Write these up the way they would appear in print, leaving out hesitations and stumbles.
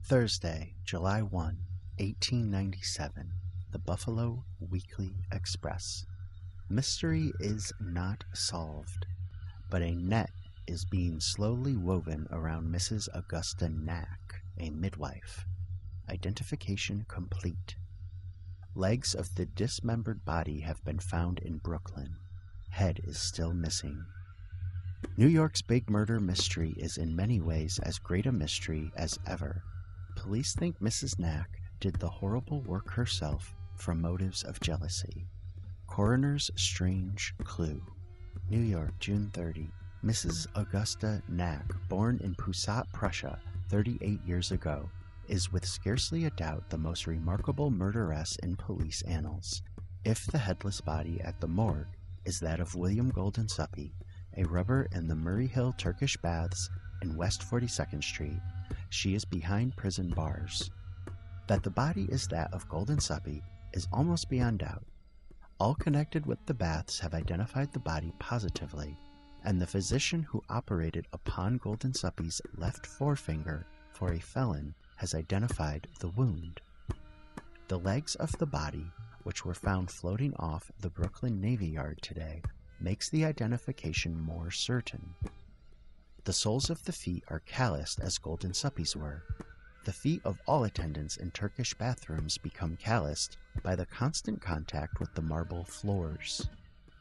Thursday, July 1, 1897. The Buffalo Weekly Express. Mystery is not solved, but a net is being slowly woven around Mrs. Augusta Knack, a midwife. Identification complete. Legs of the dismembered body have been found in Brooklyn. Head is still missing. New York's big murder mystery is in many ways as great a mystery as ever. Police think Mrs. Knack did the horrible work herself from motives of jealousy. Coroner's strange clue. New York, June 30. Mrs. Augusta Knack, born in Pussat, Prussia, 38 years ago, is with scarcely a doubt the most remarkable murderess in police annals. If the headless body at the morgue is that of William Guldensuppe, a rubber in the Murray Hill Turkish Baths in West 42nd Street, she is behind prison bars. That the body is that of Guldensuppe is almost beyond doubt. All connected with the baths have identified the body positively, and the physician who operated upon Guldensuppe's left forefinger for a felon has identified the wound. The legs of the body, which were found floating off the Brooklyn Navy Yard today, makes the identification more certain. The soles of the feet are calloused as Guldensuppe's were. The feet of all attendants in Turkish bathrooms become calloused by the constant contact with the marble floors.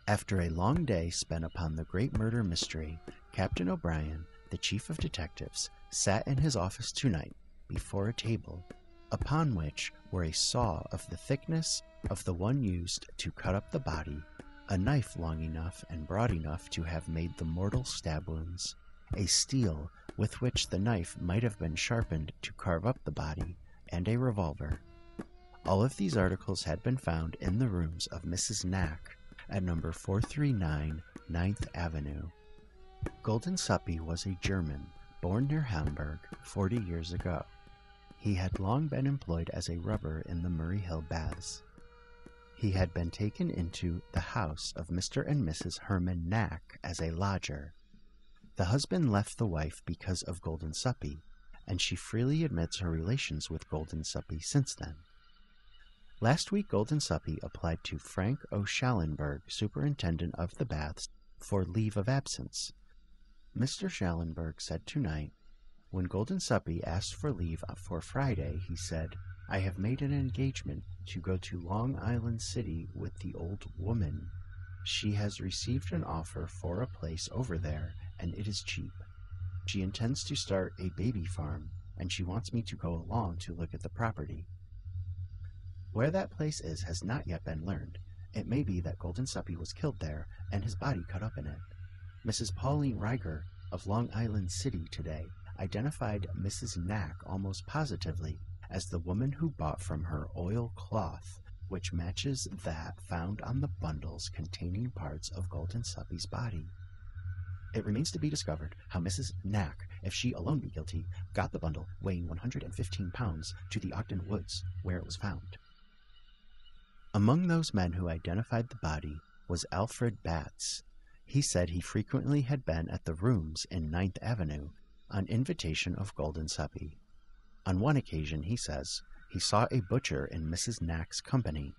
After a long day spent upon the great murder mystery, Captain O'Brien, the chief of detectives, sat in his office tonight before a table, upon which were a saw of the thickness of the one used to cut up the body, a knife long enough and broad enough to have made the mortal stab wounds, a steel with which the knife might have been sharpened to carve up the body, and a revolver. All of these articles had been found in the rooms of Mrs. Knack at number 439 9th Avenue. Guldensuppe was a German, born near Hamburg 40 years ago. He had long been employed as a rubber in the Murray Hill Baths. He had been taken into the house of Mr. and Mrs. Herman Knack as a lodger. The husband left the wife because of Guldensuppe, and she freely admits her relations with Guldensuppe since then. Last week Guldensuppe applied to Frank O'Shallenberg, superintendent of the baths, for leave of absence. Mr. Schallenberg said tonight, when Guldensuppe asked for leave for Friday, he said, "I have made an engagement to go to Long Island City with the old woman. She has received an offer for a place over there, and it is cheap. She intends to start a baby farm, and she wants me to go along to look at the property." Where that place is has not yet been learned. It may be that Guldensuppe was killed there and his body cut up in it. Mrs. Pauline Reiger of Long Island City today identified Mrs. Knack almost positively as the woman who bought from her oil cloth, which matches that found on the bundles containing parts of Guldensuppe's body. It remains to be discovered how Mrs. Knack, if she alone be guilty, got the bundle weighing 115 pounds to the Ogden Woods, where it was found. Among those men who identified the body was Alfred Batts. He said he frequently had been at the rooms in 9th Avenue on invitation of Guldensuppe. On one occasion, he says, he saw a butcher in Mrs. Knack's company.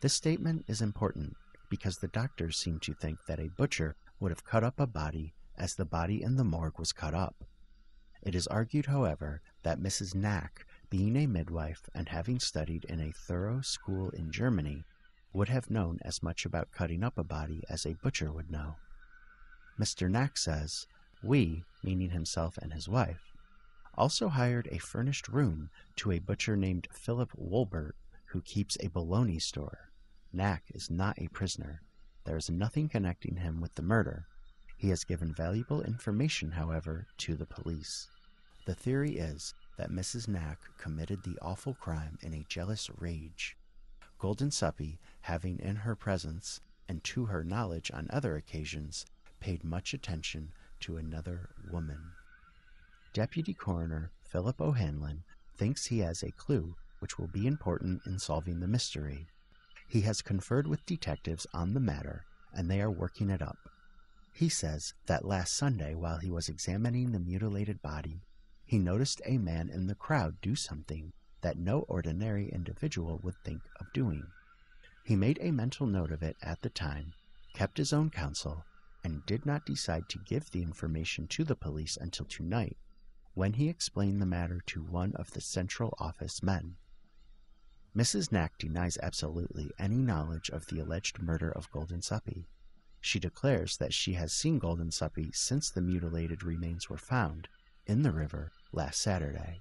This statement is important because the doctors seem to think that a butcher would have cut up a body as the body in the morgue was cut up. It is argued, however, that Mrs. Knack, being a midwife and having studied in a thorough school in Germany, would have known as much about cutting up a body as a butcher would know. Mr. Knack says, "We," meaning himself and his wife, also hired a furnished room to a butcher named Philip Wolbert, who keeps a bologna store. Knack is not a prisoner. There is nothing connecting him with the murder. He has given valuable information, however, to the police. The theory is that Mrs. Knack committed the awful crime in a jealous rage. Guldensuppe, having in her presence, and to her knowledge on other occasions, paid much attention to another woman. Deputy Coroner Philip O'Hanlon thinks he has a clue which will be important in solving the mystery. He has conferred with detectives on the matter, and they are working it up. He says that last Sunday, while he was examining the mutilated body, he noticed a man in the crowd do something that no ordinary individual would think of doing. He made a mental note of it at the time, kept his own counsel, and did not decide to give the information to the police until tonight, when he explained the matter to one of the central office men. Mrs. Knack denies absolutely any knowledge of the alleged murder of Guldensuppe. She declares that she has seen Guldensuppe since the mutilated remains were found in the river last Saturday.